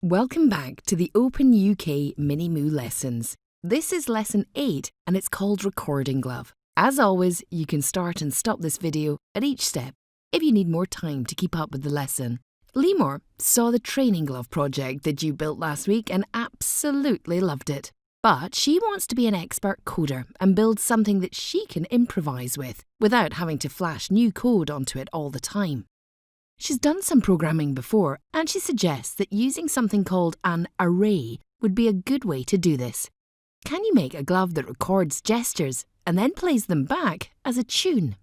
Welcome back to the OpenUK Mini-Moo lessons. This is lesson 8 and it's called Recording Glove. As always, you can start and stop this video at each step if you need more time to keep up with the lesson. Lemur saw the training glove project that you built last week and absolutely loved it. But she wants to be an expert coder and build something that she can improvise with without having to flash new code onto it all the time. She's done some programming before and she suggests that using something called an array would be a good way to do this. Can you make a glove that records gestures and then plays them back as a tune?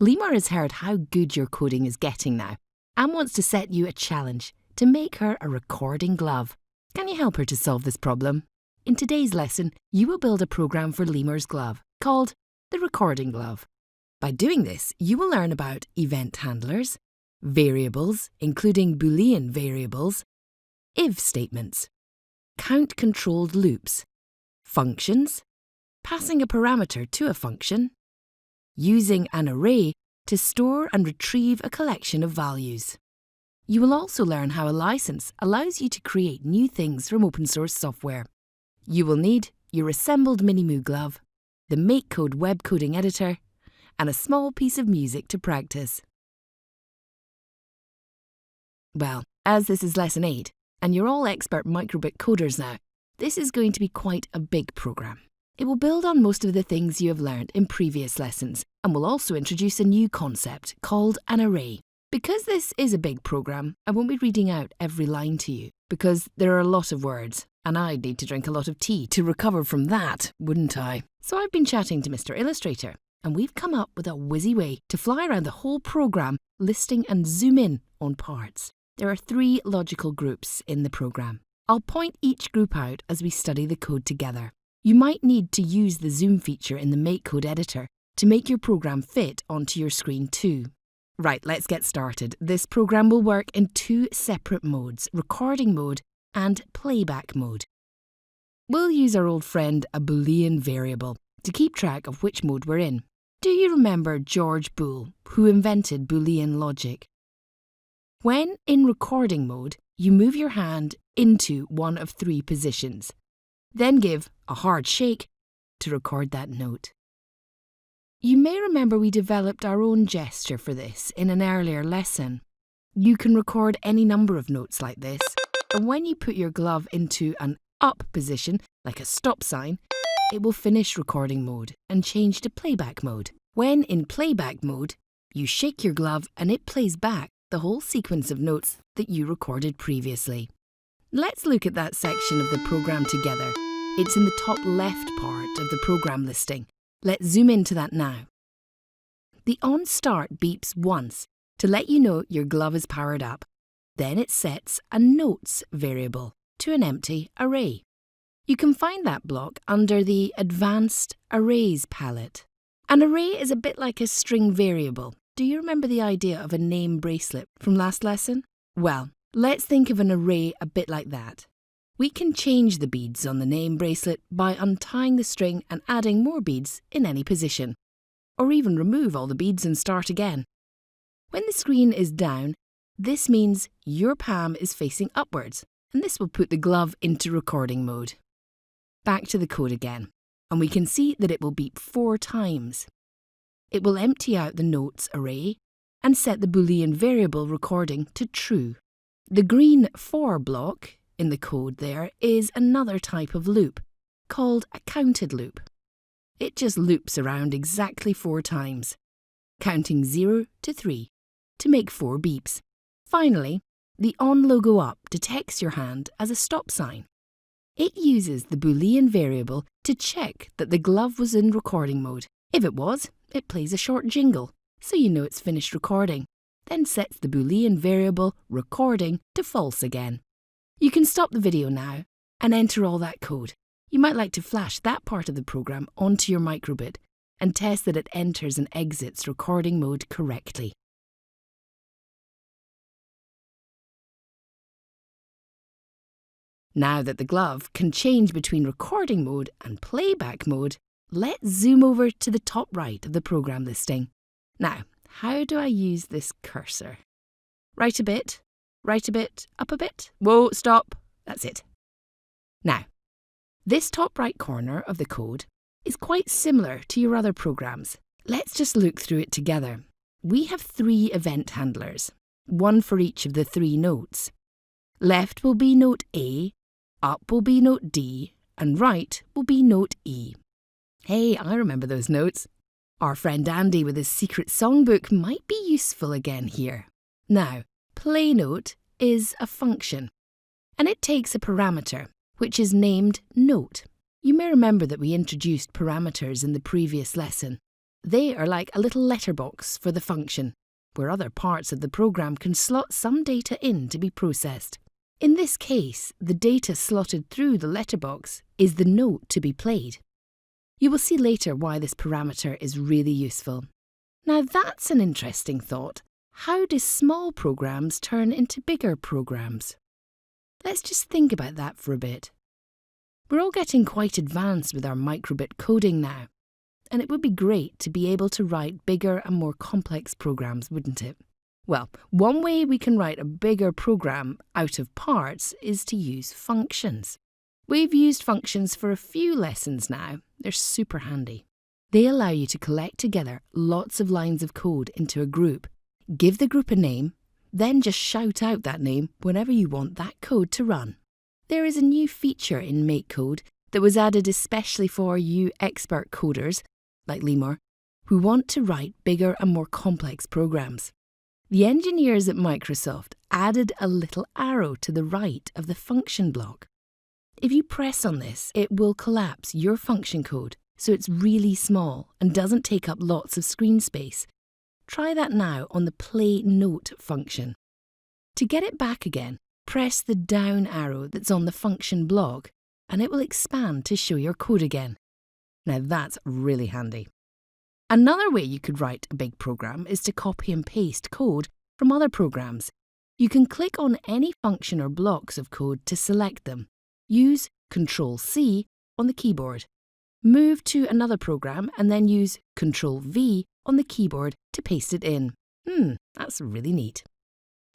Lemur has heard how good your coding is getting now and wants to set you a challenge to make her a recording glove. Can you help her to solve this problem? In today's lesson, you will build a program for Lemur's glove called the Recording Glove. By doing this, you will learn about event handlers, variables, including Boolean variables, if statements, count-controlled loops, functions, passing a parameter to a function, using an array to store and retrieve a collection of values. You will also learn how a license allows you to create new things from open-source software. You will need your assembled Mini-Moo glove, the MakeCode web coding editor, and a small piece of music to practice. Well, as this is lesson 8, and you're all expert microbit coders now, this is going to be quite a big program. It will build on most of the things you have learned in previous lessons, and will also introduce a new concept called an array. Because this is a big program, I won't be reading out every line to you, because there are a lot of words, and I'd need to drink a lot of tea to recover from that, wouldn't I? So I've been chatting to Mr. Illustrator, and we've come up with a whizzy way to fly around the whole program, listing and zoom in on parts. There are 3 logical groups in the program. I'll point each group out as we study the code together. You might need to use the zoom feature in the MakeCode editor to make your program fit onto your screen too. Right, let's get started. This program will work in 2 separate modes, recording mode and playback mode. We'll use our old friend a Boolean variable to keep track of which mode we're in. Do you remember George Boole, who invented Boolean logic? When in recording mode, you move your hand into one of 3 positions, then give a hard shake to record that note. You may remember we developed our own gesture for this in an earlier lesson. You can record any number of notes like this, and when you put your glove into an up position, like a stop sign, it will finish recording mode and change to playback mode. When in playback mode, you shake your glove and it plays back the whole sequence of notes that you recorded previously. Let's look at that section of the program together. It's in the top left part of the program listing. Let's zoom into that now. The on start beeps once to let you know your glove is powered up. Then it sets a notes variable to an empty array. You can find that block under the Advanced Arrays palette. An array is a bit like a string variable. Do you remember the idea of a name bracelet from last lesson? Well, let's think of an array a bit like that. We can change the beads on the name bracelet by untying the string and adding more beads in any position, or even remove all the beads and start again. When the screen is down, this means your palm is facing upwards, and this will put the glove into recording mode. Back to the code again, and we can see that it will beep 4 times. It will empty out the notes array and set the Boolean variable recording to true. The green for block in the code there is another type of loop called a counted loop. It just loops around exactly 4 times, counting 0 to 3 to make 4 beeps. Finally, the on logo up detects your hand as a stop sign. It uses the Boolean variable to check that the glove was in recording mode. If it was, it plays a short jingle, so you know it's finished recording, then sets the Boolean variable recording to false again. You can stop the video now and enter all that code. You might like to flash that part of the program onto your microbit and test that it enters and exits recording mode correctly. Now that the glove can change between recording mode and playback mode, let's zoom over to the top right of the program listing. Now, how do I use this cursor? Right a bit, right a bit, up a bit. Whoa, stop. That's it. Now, this top right corner of the code is quite similar to your other programs. Let's just look through it together. We have 3 event handlers, one for each of the 3 notes. Left will be note A, up will be note D, and right will be note E. Hey, I remember those notes. Our friend Andy with his secret songbook might be useful again here. Now, play note is a function, and it takes a parameter, which is named note. You may remember that we introduced parameters in the previous lesson. They are like a little letterbox for the function, where other parts of the program can slot some data in to be processed. In this case, the data slotted through the letterbox is the note to be played. You will see later why this parameter is really useful. Now that's an interesting thought. How do small programs turn into bigger programs? Let's just think about that for a bit. We're all getting quite advanced with our microbit coding now, and it would be great to be able to write bigger and more complex programs, wouldn't it? Well, one way we can write a bigger program out of parts is to use functions. We've used functions for a few lessons now. They're super handy. They allow you to collect together lots of lines of code into a group, give the group a name, then just shout out that name whenever you want that code to run. There is a new feature in MakeCode that was added especially for you expert coders, like Lemur, who want to write bigger and more complex programs. The engineers at Microsoft added a little arrow to the right of the function block. If you press on this, it will collapse your function code so it's really small and doesn't take up lots of screen space. Try that now on the play note function. To get it back again, press the down arrow that's on the function block and it will expand to show your code again. Now that's really handy. Another way you could write a big program is to copy and paste code from other programs. You can click on any function or blocks of code to select them. Use Ctrl-C on the keyboard. Move to another program and then use Ctrl-V on the keyboard to paste it in. That's really neat.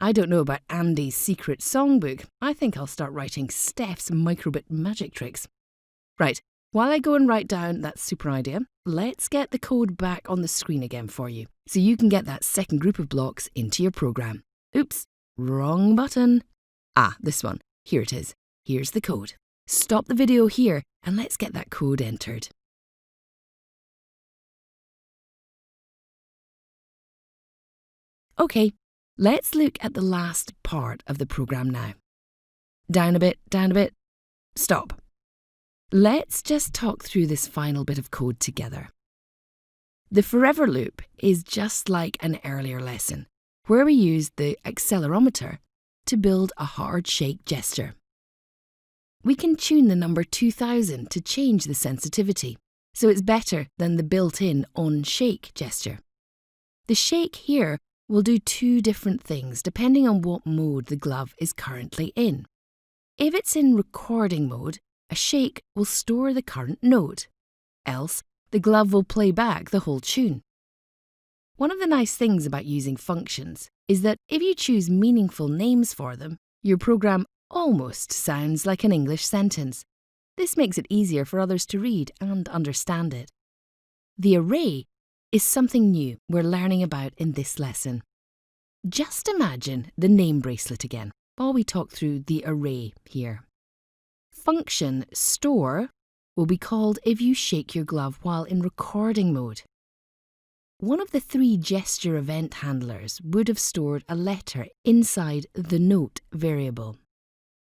I don't know about Andy's secret songbook. I think I'll start writing Steph's microbit magic tricks. Right. While I go and write down that super idea, let's get the code back on the screen again for you, so you can get that second group of blocks into your program. Oops, wrong button. This one. Here it is. Here's the code. Stop the video here and let's get that code entered. Okay, let's look at the last part of the program now. Down a bit. Stop. Let's just talk through this final bit of code together. The forever loop is just like an earlier lesson, where we used the accelerometer to build a hard shake gesture. We can tune the number 2000 to change the sensitivity, so it's better than the built-in on-shake gesture. The shake here will do 2 different things depending on what mode the glove is currently in. If it's in recording mode, a shake will store the current note, else the glove will play back the whole tune. One of the nice things about using functions is that if you choose meaningful names for them, your program almost sounds like an English sentence. This makes it easier for others to read and understand it. The array is something new we're learning about in this lesson. Just imagine the name bracelet again while we talk through the array here. Function store will be called if you shake your glove while in recording mode. One of the 3 gesture event handlers would have stored a letter inside the note variable.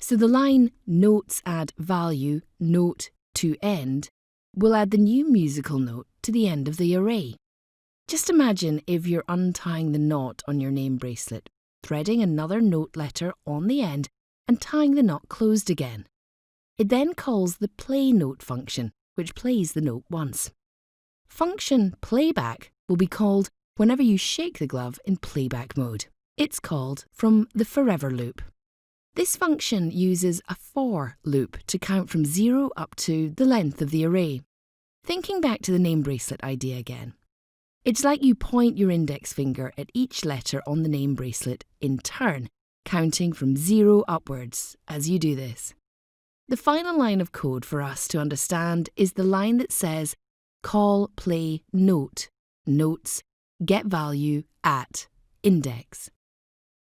So the line notes add value note to end will add the new musical note to the end of the array. Just imagine if you're untying the knot on your name bracelet, threading another note letter on the end and tying the knot closed again. It then calls the play note function, which plays the note once. Function playback will be called whenever you shake the glove in playback mode. It's called from the forever loop. This function uses a for loop to count from 0 up to the length of the array. Thinking back to the name bracelet idea again. It's like you point your index finger at each letter on the name bracelet in turn counting from 0 upwards as you do this. The final line of code for us to understand is the line that says call play note, notes, get value at, index.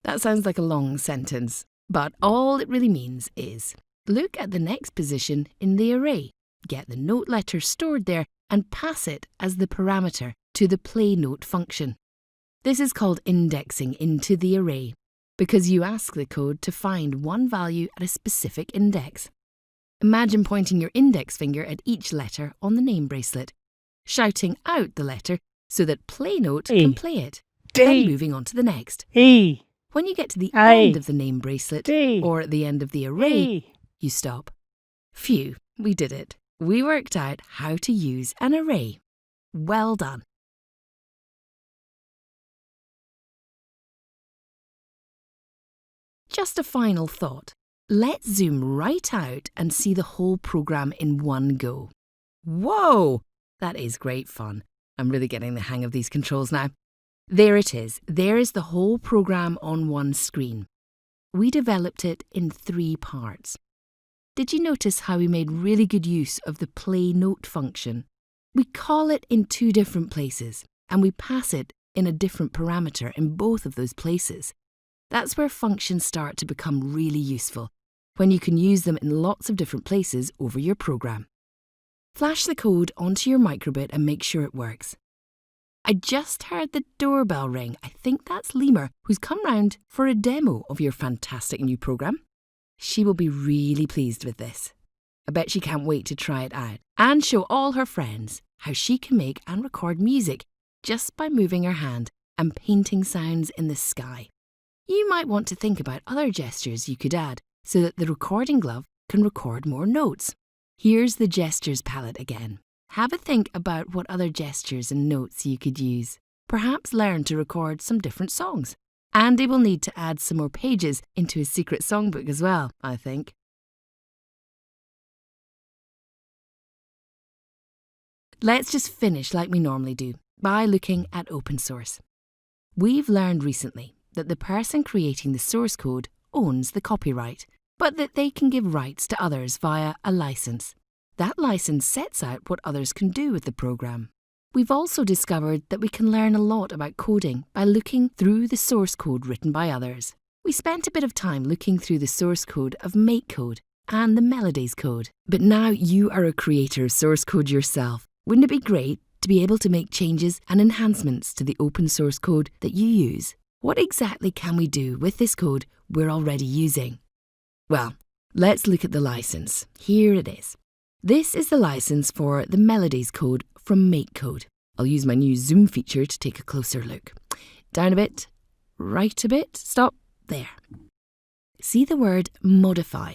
That sounds like a long sentence, but all it really means is look at the next position in the array, get the note letter stored there and pass it as the parameter to the play note function. This is called indexing into the array because you ask the code to find one value at a specific index. Imagine pointing your index finger at each letter on the name bracelet, shouting out the letter so that play note can play it, then moving on to the next. When you get to the end of the name bracelet or at the end of the array, you stop. Phew, we did it. We worked out how to use an array. Well done. Just a final thought. Let's zoom right out and see the whole program in one go. Whoa! That is great fun. I'm really getting the hang of these controls now. There it is. There is the whole program on one screen. We developed it in 3 parts. Did you notice how we made really good use of the play note function? We call it in 2 different places, and we pass it in a different parameter in both of those places. That's where functions start to become really useful, when you can use them in lots of different places over your program. Flash the code onto your microbit and make sure it works. I just heard the doorbell ring. I think that's Lemur, who's come round for a demo of your fantastic new program. She will be really pleased with this. I bet she can't wait to try it out and show all her friends how she can make and record music just by moving her hand and painting sounds in the sky. You might want to think about other gestures you could add so that the recording glove can record more notes. Here's the gestures palette again. Have a think about what other gestures and notes you could use. Perhaps learn to record some different songs. Andy will need to add some more pages into his secret songbook as well, I think. Let's just finish like we normally do by looking at open source. We've learned recently that the person creating the source code owns the copyright, but that they can give rights to others via a license. That license sets out what others can do with the program. We've also discovered that we can learn a lot about coding by looking through the source code written by others. We spent a bit of time looking through the source code of MakeCode and the Melodies code. But now you are a creator of source code yourself. Wouldn't it be great to be able to make changes and enhancements to the open source code that you use? What exactly can we do with this code we're already using? Well, let's look at the license. Here it is. This is the license for the Melodies code from MakeCode. I'll use my new zoom feature to take a closer look. Down a bit, right a bit, stop, there. See the word modify.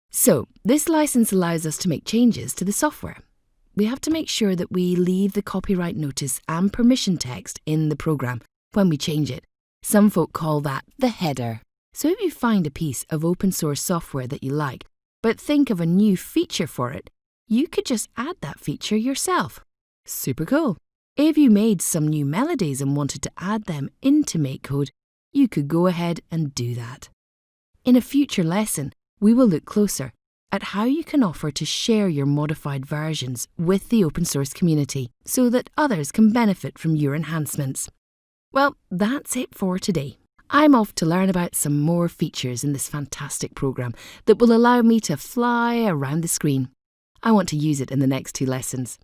So, this license allows us to make changes to the software. We have to make sure that we leave the copyright notice and permission text in the program when we change it. Some folk call that the header. So if you find a piece of open source software that you like, but think of a new feature for it, you could just add that feature yourself. Super cool. If you made some new melodies and wanted to add them into MakeCode, you could go ahead and do that. In a future lesson, we will look closer at how you can offer to share your modified versions with the open source community so that others can benefit from your enhancements. Well, that's it for today. I'm off to learn about some more features in this fantastic program that will allow me to fly around the screen. I want to use it in the next 2 lessons.